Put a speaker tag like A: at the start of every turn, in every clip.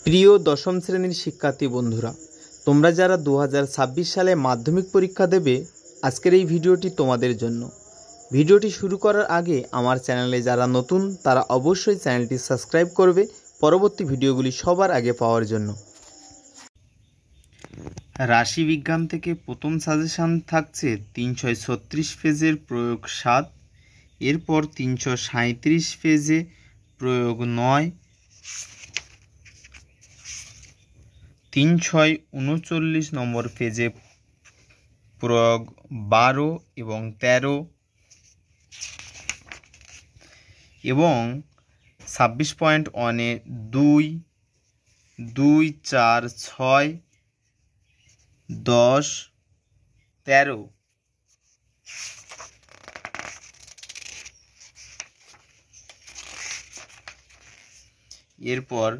A: প্রিয় দশম শ্রেণীর শিক্ষার্থী বন্ধুরা, তোমরা যারা 2026 সালে মাধ্যমিক পরীক্ষা দেবে, আজকের এই ভিডিওটি তোমাদের জন্য। ভিডিওটি শুরু করার আগে আমার চ্যানেলে যারা নতুন তারা অবশ্যই চ্যানেলটি সাবস্ক্রাইব করবে পরবর্তী ভিডিওগুলি সবার আগে পাওয়ার জন্য। রাশিবিজ্ঞান থেকে প্রথম সাজেশান থাকছে 336 পেজের প্রয়োগ 7, এরপর 337 পেজে প্রয়োগ 9, 339 নম্বর পেজে প্রয়োগ 12 এবং 13 এবং 26.1-এ 2, 2, 4, 6, 10, 13 এরপর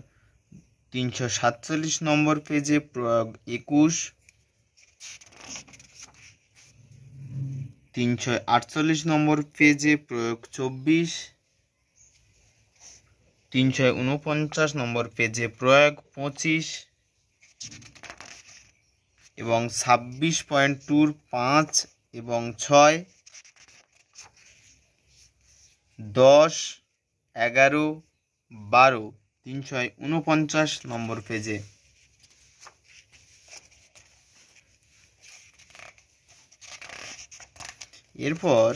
A: 347 নম্বর পেজে প্রয়োগ 21, 348 নম্বর পেজে প্রয়োগ 24, 349 নম্বর পেজে প্রয়োগ 25 এবং 26.2-র 5 এবং 6, 10, 11, 12, 349 নম্বর পেজে। এরপর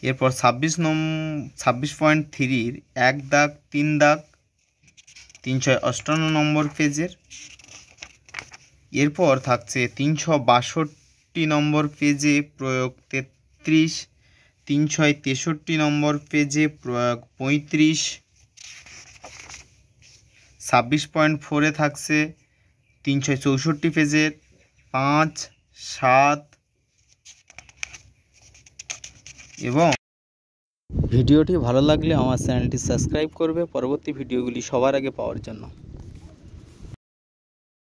A: 26.3-র 1 দাগ 3 দাগ 358 নম্বর পেজের। এরপর থাকছে 362 নম্বর পেজে প্রয়োগ 33, 363 নম্বর পেজে প্রয়োগ 35, 26.4-এ থাকছে 364 পেজের 5, 7 এবং। ভিডিওটি ভালো লাগলে আমার চ্যানেলটি সাবস্ক্রাইব করবে পরবর্তী ভিডিওগুলি সবার আগে পাওয়ার জন্য।